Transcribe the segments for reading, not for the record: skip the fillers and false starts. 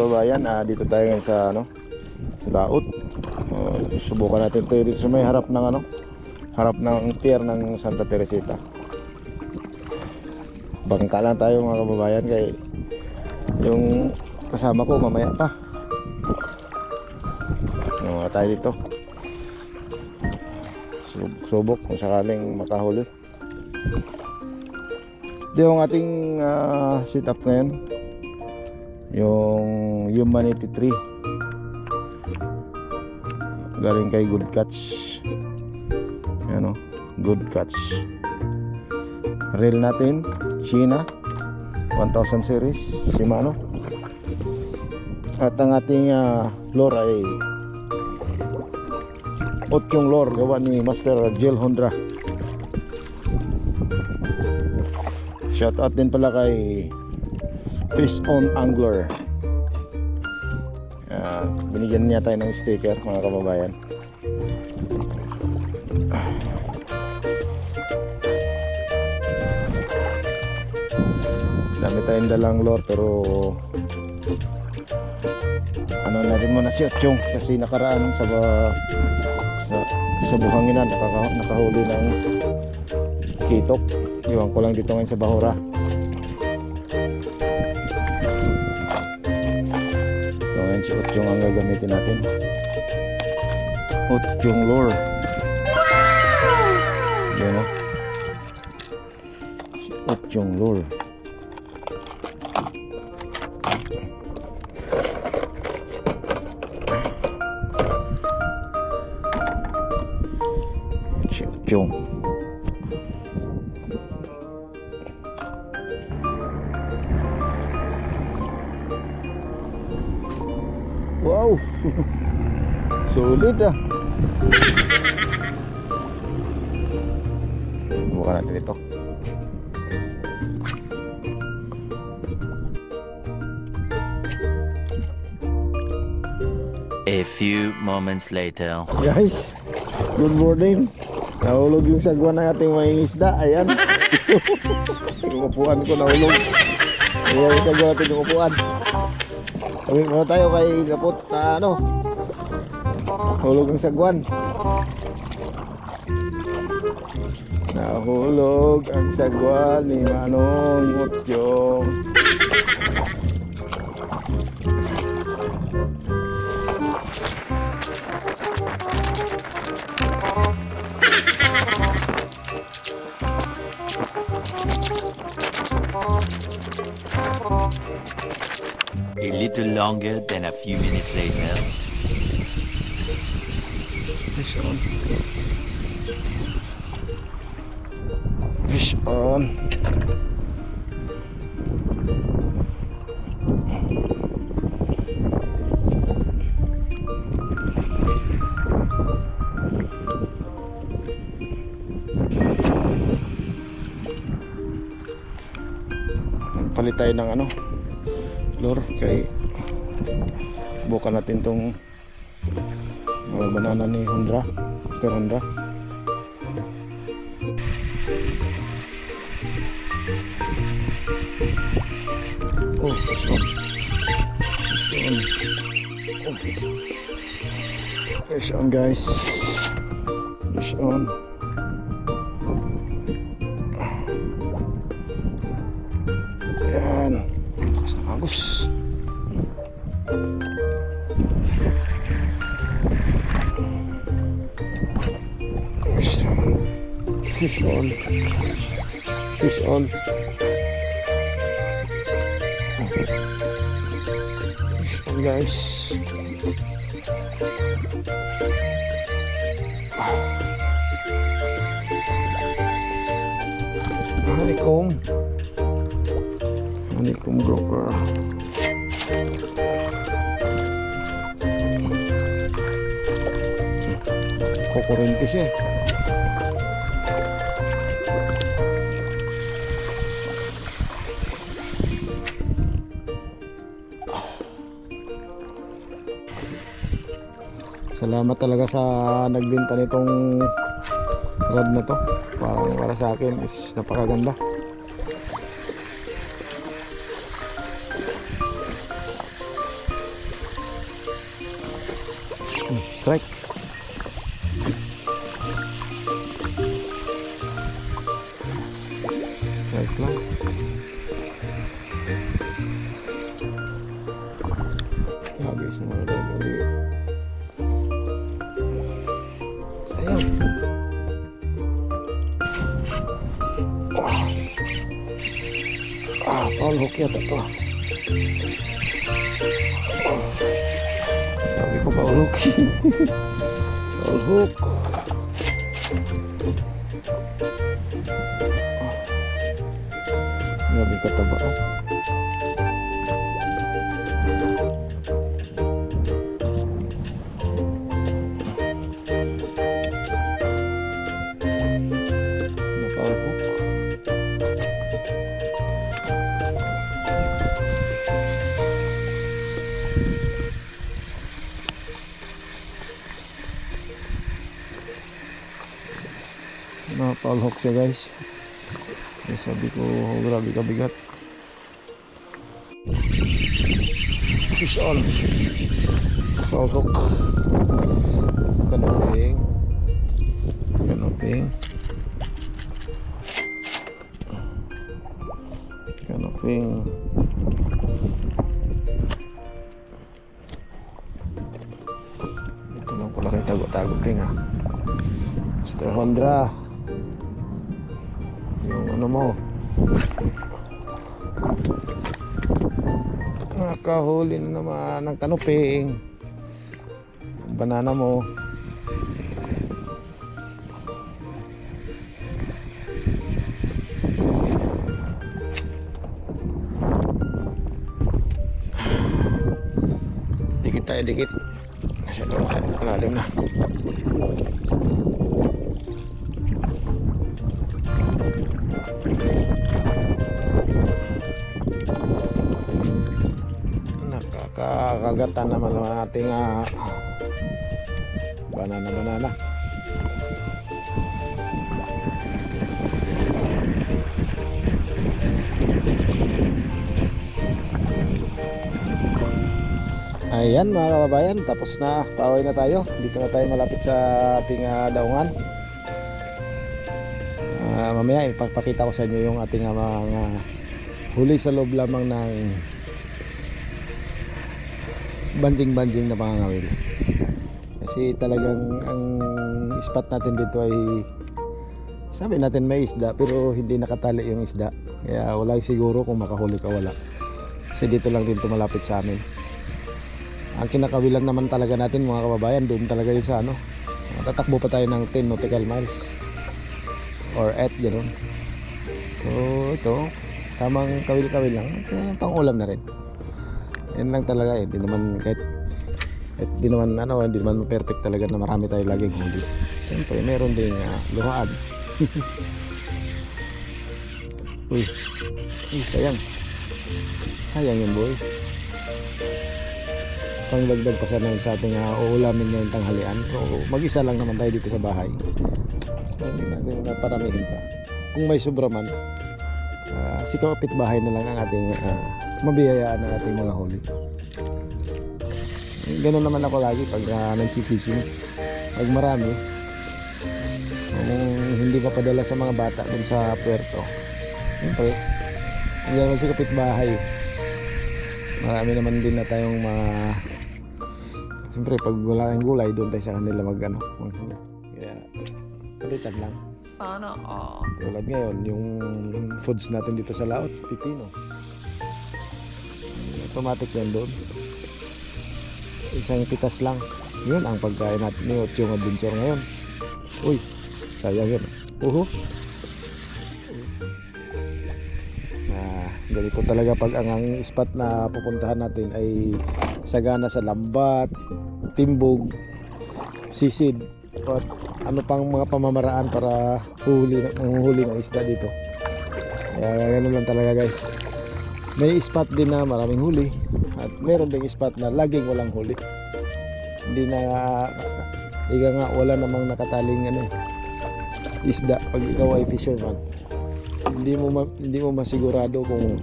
kababayan, dito tayo ngayon sa sa Daot. Subukan natin ito dito sa may harap ng harap ng pier ng Santa Teresita. Bangka lang tayo mga kababayan, kay yung kasama ko mamaya pa. Tayo dito. Subok kung sakaling makahuli. Ito yung ating setup ngayon, yung Humanity Tree, galing kay Good Catch. Yan, Good Catch. Reel natin China 1000 series Shimano, at ang ating lure ay Otyong lure gawa ni Master Jill Hondra. Shout out din pala kay Fish On Angler. Binigyan niya tayo ng sticker mga kababayan. Dami tayong dalang lure, pero ano natin muna si Otyong, kasi nakaraan sa buhanginan nakahuli ng kitok. Iwan ko lang dito ngayon sa Bahura. So ngayon si Otyong ang gagamitin natin. Otyong lure. Yan o, si Otyong lure. Si Otyong. Wow, sulit bukan natin ito. A few moments later. Guys, good morning. Nahulog yung sagwa ng ating mga isda. Ayan. Yung upuan ko nahulog. Ayan yung sagwa natin yung upuan. Kami muna tayo kay Gapot na hulog ang sagwan. Nahulog ang sagwan ni Manong Otyong. A little longer than a few minutes later. Fish on. Fish on. Palit tayo ng lure, kay bukan natin tong mga banana ni Hondra, Mr. Hondra. Oh, fish on. Fish on. Oh. Fish on, guys. Fish on. Ayan. Lakas ng agos. Fish on. Fish on. Fish on, guys. Honeycomb. Honeycomb grouper. Kukurente siya. Salamat talaga sa nagbenta nitong rod na to. Para sa akin is napakaganda. Strike. Strike lang. Guys, mga dali. Sayang. Foul hook yata to. Sabi ko foul hook. Foul hook. Grabe kataba. Foul hook. Foul hook siya guys. Sabi ko, grabe kabigat. Fish on. Foul hook. Kanoping. Kanoping. Kanoping. Ito lang pala kay tago-tago ping ha. Mr. Hondra. Yung ano mo, nakahuli na naman ng kanuping. Banana mo. Dikit tayo, dikit. Masyado malalim na. Nakakagatan naman ng ating banana. Ayan mga kababayan, tapos na, pauwi na tayo. Dito na tayo malapit sa ating daungan. Mamaya ipapakita ko sa inyo yung ating mga huli sa loob lamang ng banjing-banjing na pangangawil. Kasi talagang ang spot natin dito ay, sabi natin may isda pero hindi nakatali yung isda. Kaya wala siguro kung makahuli ka, wala. Kasi dito lang din malapit sa amin. Ang kinakawilan naman talaga natin mga kababayan, doon talaga yung sa ano. Tatakbo pa tayo ng 10 nautical miles or 8 gano'n. So ito, tamang kawil-kawil lang, pang ulam na rin. Yan lang talaga, hindi naman kahit hindi naman perfect talaga na marami tayo laging huli. Siyempre meron din luhaan. Uy, sayang yun boy. Pangdagdag pa sana sa ating uulamin ngayong tanghalian. So mag-isa lang naman tayo dito sa bahay. Hindi natin paramihin pa. Kung may sobra man, si kapitbahay na lang ang ating mabiyayaan ng ating mga huli. Ganun naman ako lagi pag nag-fishing. Pag marami, hindi pa padala sa mga bata dun sa puerto. Siyempre, hindi naman si kapitbahay. Marami naman din na tayong siyempre pag wala kang gulay, doon tayo sa kanila kaya palitan lang. Sana all. Tulad ngayon, yung foods natin dito sa laot, pipino. Automatic yan doon. Isang pitas lang. Yun ang pagkain natin ni Ochong Adventure ngayon. Uy, sayang yun. Ganito talaga pag ang spot na pupuntahan natin ay sagana sa lambat, timbog, sisid, at ano pang mga pamamaraan para huli ng isda dito. Kaya ganun lang talaga guys. May spot din na maraming huli at meron ding spot na laging walang huli. Hindi na wala namang nakataling isda pag ikaw ay fisherman. Hindi mo masigurado kung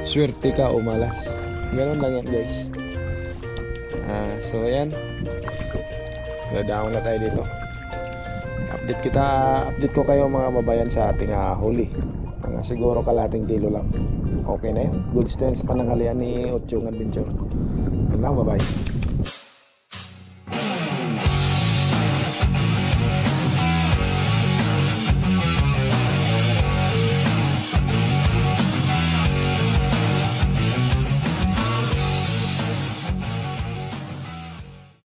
swerte ka o malas. Ganun lang yan guys. So ayan, nadaon na tayo dito. Update ko kayo mga mabayan sa ating huli. Mga siguro kalating kilo lang. Okay na yun. Goods na yun sa pananghalian ni Otchong Adventure. Yun lang, bye-bye.